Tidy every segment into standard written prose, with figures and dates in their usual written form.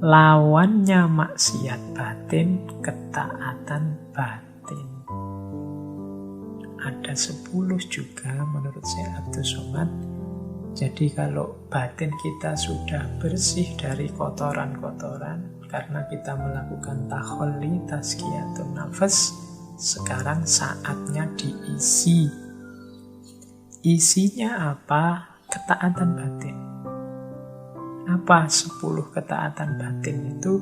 lawannya maksiat batin, ketaatan batin. Ada 10 juga menurut Syekh Abdul Somad. Jadi kalau batin kita sudah bersih dari kotoran-kotoran karena kita melakukan takholli, tazkiyatun nafas, sekarang saatnya diisi. Isinya apa? Ketaatan batin. Apa 10 ketaatan batin itu?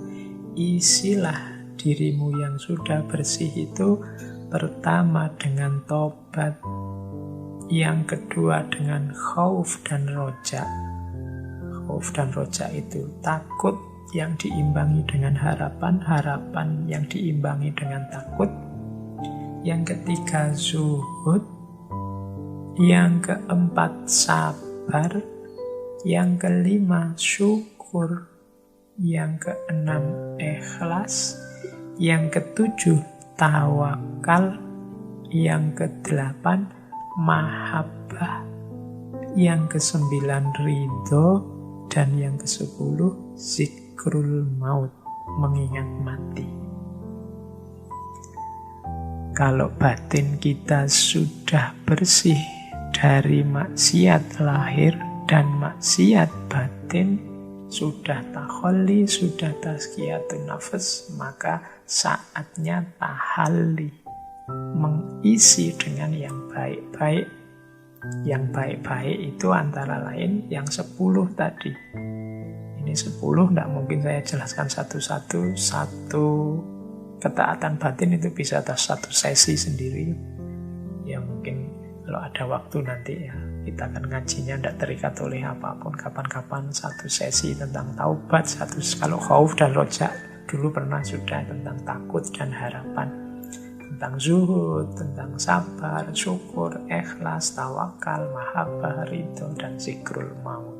Isilah dirimu yang sudah bersih itu pertama dengan tobat, yang kedua dengan khauf dan roja. Khauf dan roja itu takut yang diimbangi dengan harapan, harapan yang diimbangi dengan takut. Yang ketiga zuhud, yang keempat sabar, yang kelima syukur, yang keenam ikhlas, yang ketujuh tawakal, yang kedelapan mahabbah, yang kesembilan ridho, dan yang kesepuluh zikrul maut, mengingat mati. Kalau batin kita sudah bersih dari maksiat lahir dan maksiat batin, sudah takholli, sudah tazkiyatun nafas, maka saatnya tahalli, mengisi dengan yang baik-baik. Yang baik-baik itu antara lain yang 10 tadi. Ini 10, tidak mungkin saya jelaskan satu-satu. Satu ketaatan batin itu bisa atas satu sesi sendiri. Ya mungkin kalau ada waktu nanti ya kita akan ngajinya, tidak terikat oleh apapun. Kapan-kapan satu sesi tentang taubat, satu kalau khauf dan roja dulu pernah sudah tentang takut dan harapan, tentang zuhud, tentang sabar, syukur, ikhlas, tawakal, mahabbah, ridho, dan zikrul maut.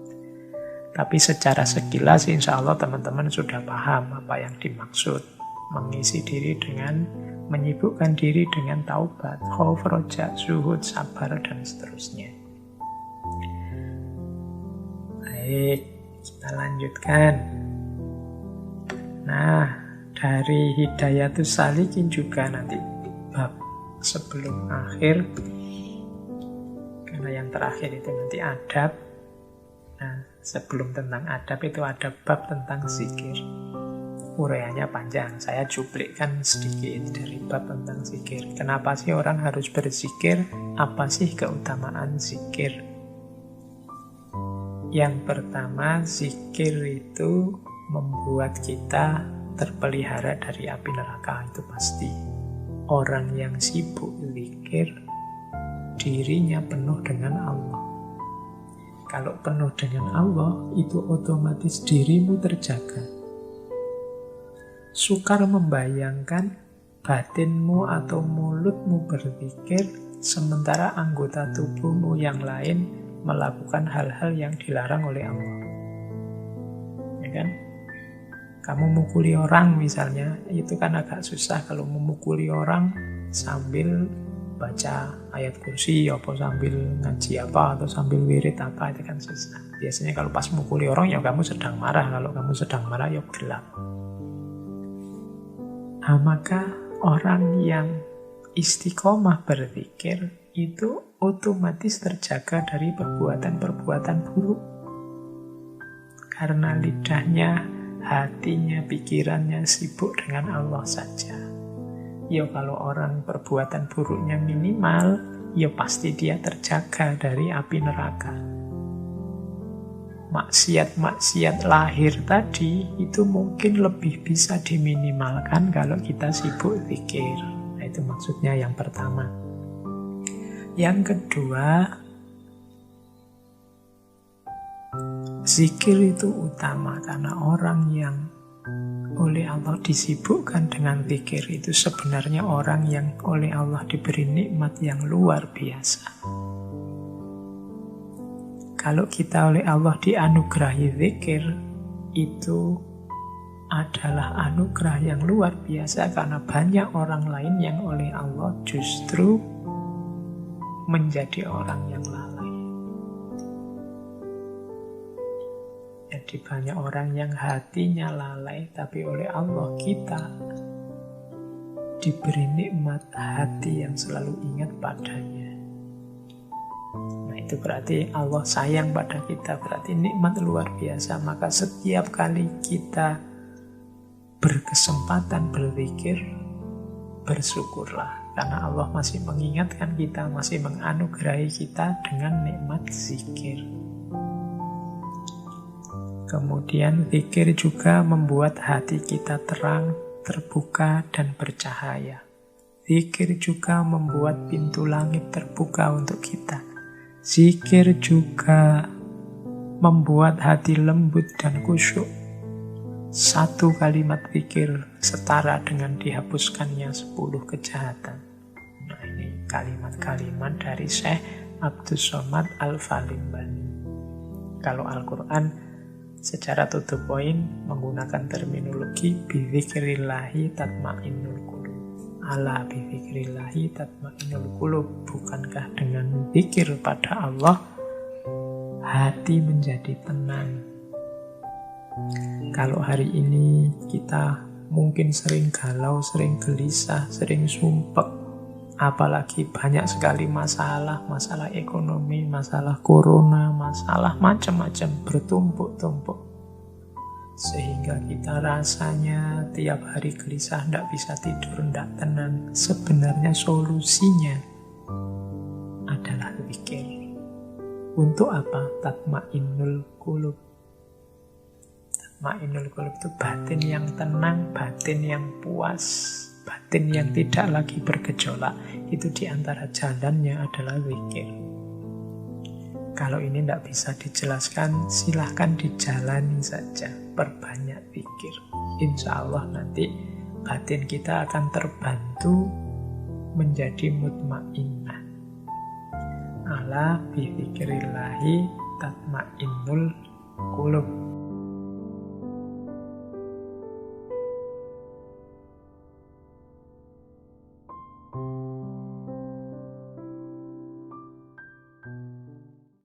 Tapi secara sekilas insya Allah teman-teman sudah paham apa yang dimaksud. Mengisi diri dengan, menyibukkan diri dengan taubat, khauf, roja, zuhud, sabar, dan seterusnya. Baik, kita lanjutkan. Nah, dari Hidayatus Salikin juga nanti bab sebelum akhir, karena yang terakhir itu nanti adab. Nah, sebelum tentang adab itu ada bab tentang zikir. Uraiannya panjang, saya cuplikkan sedikit dari bab tentang zikir. Kenapa sih orang harus berzikir? Apa sih keutamaan zikir? Yang pertama, zikir itu membuat kita terpelihara dari api neraka, itu pasti. Orang yang sibuk zikir, dirinya penuh dengan Allah. Kalau penuh dengan Allah, itu otomatis dirimu terjaga. Sukar membayangkan batinmu atau mulutmu berzikir, sementara anggota tubuhmu yang lain melakukan hal-hal yang dilarang oleh Allah. Ya kan? Kamu mukuli orang misalnya, itu kan agak susah kalau memukuli orang sambil baca ayat kursi, apa sambil ngaji apa, atau sambil wirid apa, itu kan susah. Biasanya kalau pas mukuli orang, ya kamu sedang marah. Kalau kamu sedang marah, ya gelap. Nah, maka orang yang istiqomah berzikir itu otomatis terjaga dari perbuatan-perbuatan buruk. Karena lidahnya, hatinya, pikirannya sibuk dengan Allah saja. Ya kalau orang perbuatan buruknya minimal, ya pasti dia terjaga dari api neraka. Maksiat-maksiat lahir tadi itu mungkin lebih bisa diminimalkan kalau kita sibuk zikir. Nah, itu maksudnya yang pertama. Yang kedua, zikir itu utama karena orang yang oleh Allah disibukkan dengan zikir itu sebenarnya orang yang oleh Allah diberi nikmat yang luar biasa. Kalau kita oleh Allah dianugerahi zikir, itu adalah anugerah yang luar biasa karena banyak orang lain yang oleh Allah justru menjadi orang yang lalai. Jadi banyak orang yang hatinya lalai, tapi oleh Allah kita diberi nikmat hati yang selalu ingat padanya. Nah itu berarti Allah sayang pada kita, berarti nikmat luar biasa. Maka setiap kali kita berkesempatan berzikir, bersyukurlah. Karena Allah masih mengingatkan kita, masih menganugerahi kita dengan nikmat zikir. Kemudian zikir juga membuat hati kita terang, terbuka, dan bercahaya. Zikir juga membuat pintu langit terbuka untuk kita. Zikir juga membuat hati lembut dan khusyuk. Satu kalimat zikir setara dengan dihapuskannya 10 kejahatan. Nah ini kalimat-kalimat dari Syekh Abdus Somad Al-Falimbani. Kalau Al-Quran secara to the point menggunakan terminologi bidzikrillahi tatmainnul qulub. Ala bidzikrillahi tatmainnul qulub. Bukankah dengan zikir pada Allah hati menjadi tenang? Kalau hari ini kita mungkin sering galau, sering gelisah, sering sumpek, apalagi banyak sekali masalah ekonomi, masalah corona, masalah macam-macam bertumpuk-tumpuk. Sehingga kita rasanya tiap hari gelisah, tidak bisa tidur, tidak tenang. Sebenarnya solusinya adalah zikir. Untuk apa? Tatmainnul qulub. Tatmainnul qulub itu batin yang tenang, batin yang puas, batin yang tidak lagi bergejolak. Itu diantara jalannya adalah zikir. Kalau ini tidak bisa dijelaskan, silahkan dijalani saja. Perbanyak zikir. Insya Allah nanti batin kita akan terbantu menjadi mutmainnah. Ala bi dzikrillahi tatmainnul qulub.